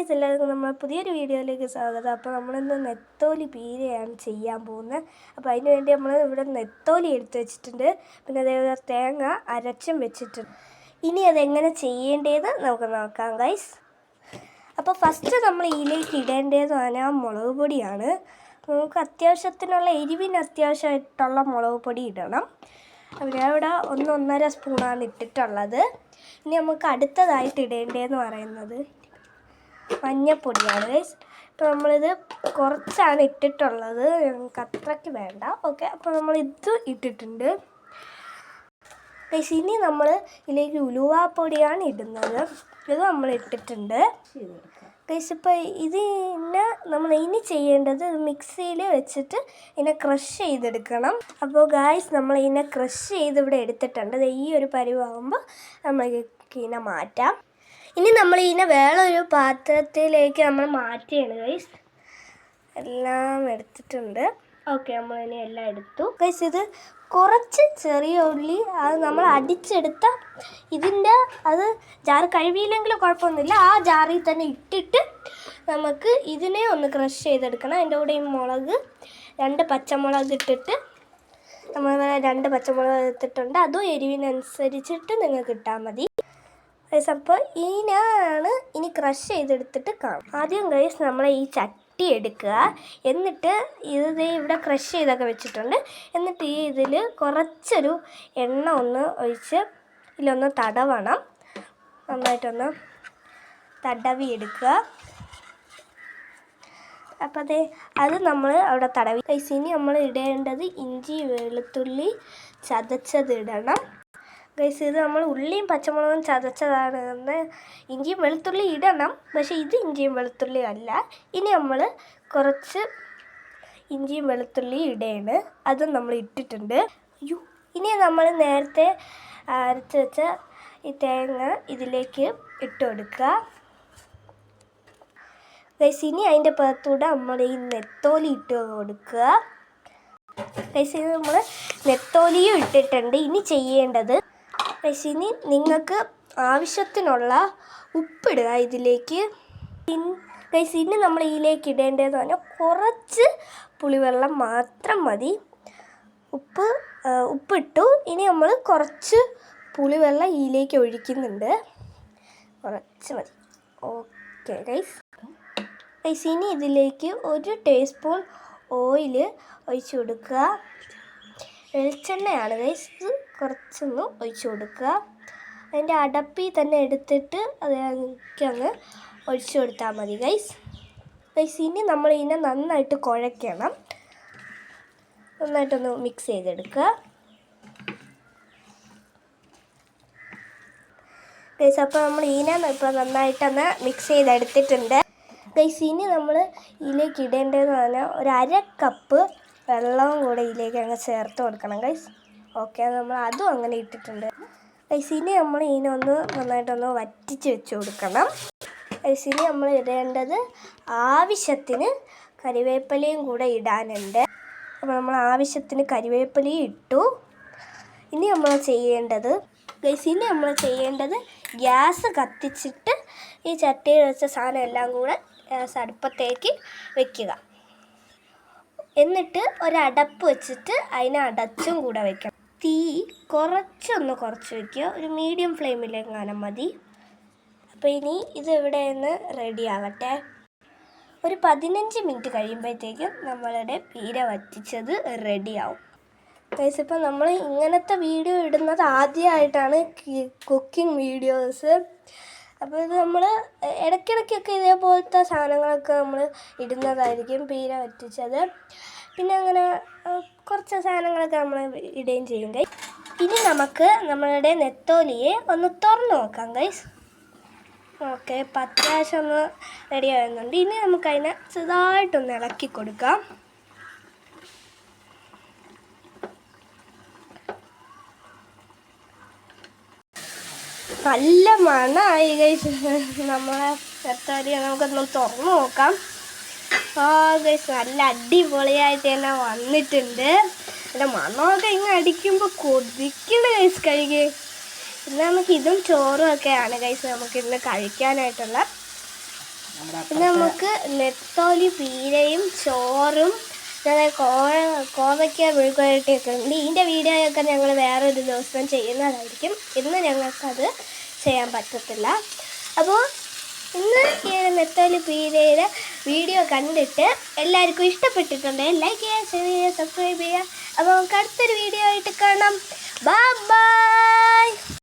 Guys, എല്ലാവർക്കും നമ്മൾ പുതിയൊരു വീഡിയോയിലേക്ക് സ്വാഗതം. അപ്പോൾ നമ്മളിന്ന് നെത്തോലി പീരയാണ് ചെയ്യാൻ പോകുന്നത്. അപ്പോൾ അതിന് വേണ്ടി നമ്മൾ ഇവിടെ നെത്തോലി എടുത്ത് വെച്ചിട്ടുണ്ട്. പിന്നെ അതേപോലെ തേങ്ങ അരച്ചും വെച്ചിട്ടുണ്ട്. ഇനി അതെങ്ങനെ ചെയ്യേണ്ടതെന്ന് നമുക്ക് നോക്കാം ഗൈസ്. അപ്പോൾ ഫസ്റ്റ് നമ്മൾ ഇതിലേക്ക് ഇടേണ്ടതെന്ന് പറഞ്ഞാൽ മുളക് പൊടിയാണ്. നമുക്ക് അത്യാവശ്യത്തിനുള്ള എരിവിന് അത്യാവശ്യമായിട്ടുള്ള മുളക് പൊടി ഇടണം. ഞാൻ ഇവിടെ 1-1.5 സ്പൂണാണ് ഇട്ടിട്ടുള്ളത്. ഇനി നമുക്ക് അടുത്തതായിട്ട് ഇടേണ്ടതെന്ന് പറയുന്നത് മഞ്ഞപ്പൊടിയാണ് ഗൈസ്. ഇപ്പോൾ നമ്മളിത് കുറച്ചാണ് ഇട്ടിട്ടുള്ളത്, ഞങ്ങൾക്ക് അത്രയ്ക്ക് വേണ്ട. ഓക്കെ, അപ്പോൾ നമ്മൾ ഇത് ഇട്ടിട്ടുണ്ട് ഗൈസ്. ഇനി നമ്മൾ ഇതിലേക്ക് ഉലുവാപ്പൊടിയാണ് ഇടുന്നത്. ഇത് നമ്മൾ ഇട്ടിട്ടുണ്ട് ഗൈസ്. ഇപ്പോൾ ഇതിനെ നമ്മൾ ഇനി ചെയ്യേണ്ടത് മിക്സിയിൽ വെച്ചിട്ട് ഇതിനെ ക്രഷ് ചെയ്തെടുക്കണം. അപ്പോൾ ഗൈസ്, നമ്മൾ ഇതിനെ ക്രഷ് ചെയ്ത് ഇവിടെ എടുത്തിട്ടുണ്ട്. ഈ ഒരു പരുവാകുമ്പോൾ നമ്മൾ ഇതിനെ മാറ്റാം. ഇനി നമ്മൾ ഇതിനെ വേറൊരു പാത്രത്തിലേക്ക് നമ്മൾ മാറ്റിയാണ് ഗൈസ്. എല്ലാം എടുത്തിട്ടുണ്ട്. ഓക്കെ, നമ്മളിനി എല്ലാം എടുത്തു ഗൈസ്. ഇത് കുറച്ച് ചെറിയ ഉള്ളി, അത് നമ്മൾ അടിച്ചെടുത്ത ഇതിൻ്റെ അത് ജാറ് കഴുകിയില്ലെങ്കിലും കുഴപ്പമൊന്നുമില്ല. ആ ജാറിൽ തന്നെ ഇട്ടിട്ട് നമുക്ക് ഇതിനെ ഒന്ന് ക്രഷ് ചെയ്തെടുക്കണം. അതിൻ്റെ കൂടെ ഈ മുളക് 2 പച്ചമുളക് ഇട്ടിട്ട് നമ്മൾ 2 പച്ചമുളക് എടുത്തിട്ടുണ്ട്. അതും എരിവിനനുസരിച്ചിട്ട് നിങ്ങൾക്ക് ഇട്ടാൽ മതി ഗൈസ്. അപ്പോൾ ഇതിനാണ് ഇനി ക്രഷ് ചെയ്തെടുത്തിട്ട് കാണും. ആദ്യം ഗൈസ് നമ്മൾ ഈ ചട്ടി എടുക്കുക. എന്നിട്ട് ഇത് ഇവിടെ ക്രഷ് ചെയ്തൊക്കെ വെച്ചിട്ടുണ്ട്. എന്നിട്ട് ഈ ഇതിൽ കുറച്ചൊരു എണ്ണ ഒന്ന് ഒഴിച്ച് ഇതിലൊന്ന് തടവണം. നന്നായിട്ടൊന്ന് തടവി എടുക്കുക. അപ്പോൾ അത് നമ്മൾ അവിടെ തടവി ഗൈസ്. ഇനി നമ്മൾ ഇടേണ്ടത് ഇഞ്ചി വെളുത്തുള്ളി ചതച്ചത് ഇടണം ഗൈസ്. ഇത് നമ്മൾ ഉള്ളിയും പച്ചമുളകും ചതച്ചതാണ്. ഇഞ്ചിയും വെളുത്തുള്ളി ഇടണം, പക്ഷേ ഇത് ഇഞ്ചിയും വെളുത്തുള്ളിയും അല്ല. ഇനി നമ്മൾ കുറച്ച് ഇഞ്ചിയും വെളുത്തുള്ളി ഇടയാണ്. അതും നമ്മൾ ഇട്ടിട്ടുണ്ട്. ഇനി നമ്മൾ നേരത്തെ അരച്ച് വെച്ച ഈ തേങ്ങ ഇതിലേക്ക് ഇട്ട് കൊടുക്കുക ഗൈസ്. ഇനി അതിൻ്റെ പുറത്തൂടെ നമ്മൾ ഈ നെത്തോലി ഇട്ട് കൊടുക്കുക ഗൈസ്. ഇത് നമ്മൾ നെത്തോലിയും ഇട്ടിട്ടുണ്ട്. ഇനി ചെയ്യേണ്ടത് ഗൈസ്, ഇനി നിങ്ങൾക്ക് ആവശ്യത്തിനുള്ള ഉപ്പിടുക ഇതിലേക്ക് ഗൈസ്. ഇനി നമ്മൾ ഇതിലേക്ക് ഇടേണ്ടതെന്ന് പറഞ്ഞാൽ കുറച്ച് പുളിവെള്ളം മാത്രം മതി. ഉപ്പിട്ടു. ഇനി നമ്മൾ കുറച്ച് പുളിവെള്ളം ഇതിലേക്ക് ഒഴിക്കുന്നുണ്ട്. കുറച്ച് മതി. Okay guys. ഗൈസ്, ഇനി ഇതിലേക്ക് 1 ടീസ്പൂൺ ഓയിൽ ഒഴിച്ച് കൊടുക്കുക. വെളിച്ചെണ്ണയാണ് ഗൈസ്. ഇത് കുറച്ചൊന്ന് ഒഴിച്ച് കൊടുക്കുക. അതിൻ്റെ അടപ്പിൽ തന്നെ എടുത്തിട്ട് അങ്ങ് ഒഴിച്ചു കൊടുത്താൽ മതി ഗൈസ്. ഇനി നമ്മൾ ഇതിനെ നന്നായിട്ട് കുഴയ്ക്കണം. നന്നായിട്ടൊന്ന് മിക്സ് ചെയ്തെടുക്കുക ഗൈസ്. അപ്പോൾ നമ്മൾ ഇതിനെ ഇപ്പോൾ നന്നായിട്ടൊന്ന് മിക്സ് ചെയ്തെടുത്തിട്ടുണ്ട് ഗൈസ്. ഇനി നമ്മൾ ഇതിലേക്ക് ഇടേണ്ടതെന്ന് പറഞ്ഞാൽ 1/2 കപ്പ് വെള്ളവും കൂടെ ഇതിലേക്ക് അങ്ങ് ചേർത്ത് കൊടുക്കണം ഗൈസ്. ഓക്കെ, നമ്മൾ അതും അങ്ങനെ ഇട്ടിട്ടുണ്ട് ഗൈസ്. ഇനി നമ്മൾ ഇതിനൊന്ന് നന്നായിട്ടൊന്ന് വറ്റിച്ച് വെച്ച് കൊടുക്കണം ഗൈസ്. ഇനി നമ്മൾ ഇടേണ്ടത് ആവശ്യത്തിന് കരിവേപ്പിലയും കൂടെ ഇടാനുണ്ട്. അപ്പോൾ നമ്മൾ ആവശ്യത്തിന് കരിവേപ്പിലയും ഇട്ടു. ഇനി നമ്മൾ ചെയ്യേണ്ടത് ഗ്യാസ് കത്തിച്ചിട്ട് ഈ ചട്ടിയിൽ വെച്ച സാധനം എല്ലാം കൂടെ ഗ്യാസ് അടുപ്പത്തേക്ക് വെക്കുക. എന്നിട്ട് ഒരടപ്പ് വെച്ചിട്ട് അതിനെ അടച്ചും കൂടെ വെക്കണം. തീ കുറച്ച് വയ്ക്കുക. ഒരു മീഡിയം ഫ്ലെയിമിലെങ്ങാനും മതി. അപ്പോൾ ഇനി ഇത് ഇവിടെ നിന്ന് റെഡി ആവട്ടെ. ഒരു 15 മിനിറ്റ് കഴിയുമ്പോഴത്തേക്കും നമ്മളുടെ പീര വറ്റിച്ചത് റെഡിയാവും ഗൈസ്. ഇപ്പോൾ നമ്മൾ ഇങ്ങനത്തെ വീഡിയോ ഇടുന്നത് ആദ്യമായിട്ടാണ്, കുക്കിംഗ് വീഡിയോസ്. അപ്പോൾ ഇത് നമ്മൾ ഇടയ്ക്കിടയ്ക്കൊക്കെ ഇതേപോലത്തെ സാധനങ്ങളൊക്കെ നമ്മൾ ഇടുന്നതായിരിക്കും. പീര വറ്റിച്ചത്, പിന്നെ അങ്ങനെ കുറച്ച് സാധനങ്ങളൊക്കെ നമ്മൾ ഇടുകയും ചെയ്യും ഗൈസ്. ഇനി നമുക്ക് നമ്മളുടെ നെത്തോലിയെ ഒന്ന് തുറന്ന് നോക്കാം ഗൈസ്. ഓക്കെ, അത്യാവശ്യം ഒന്ന് റെഡി ആവുന്നുണ്ട്. ഇനി നമുക്കതിനെ ചെറുതായിട്ടൊന്ന് ഇളക്കി കൊടുക്കാം. നല്ല മണമായി ഗൈസ് നമ്മളെ നെത്തോലി. നമുക്കൊന്ന് തുറന്ന് നോക്കാം. ഗൈസ്, നല്ല അടിപൊളിയായിട്ട് തന്നെ വന്നിട്ടുണ്ട്. എൻ്റെ മണമൊക്കെ ഇങ്ങനെ അടിക്കുമ്പോൾ കൊതിക്കണ ഗൈസ് കഴിക്കുക. ഇന്ന് നമുക്ക് ഇതും ചോറും ഒക്കെയാണ് ഗൈസ് നമുക്ക് ഇന്ന് കഴിക്കാനായിട്ടുള്ള. നമ്മുടെ പിന്നെ നമുക്ക് നെത്തോലി പീരയും ചോറും കോവയ്ക്ക മെഴുക്കുവരട്ടിയൊക്കെ ഉണ്ട്. ഇതിൻ്റെ വീഡിയോയൊക്കെ ഞങ്ങൾ വേറൊരു ദിവസം ചെയ്യുന്നതായിരിക്കും. ഇന്ന് ഞങ്ങൾക്കത് ചെയ്യാൻ പറ്റത്തില്ല. അപ്പോൾ ഇന്ന് ഈ നെത്തോലി പീരയുടെ വീഡിയോ കണ്ടിട്ട് എല്ലാവർക്കും ഇഷ്ടപ്പെട്ടിട്ടുണ്ടെങ്കിൽ ലൈക്ക് ചെയ്യുക, ഷെയർ ചെയ്യുക, സബ്സ്ക്രൈബ് ചെയ്യുക. അപ്പോൾ നമുക്ക് അടുത്തൊരു വീഡിയോ ആയിട്ട് കാണാം. Bye bye.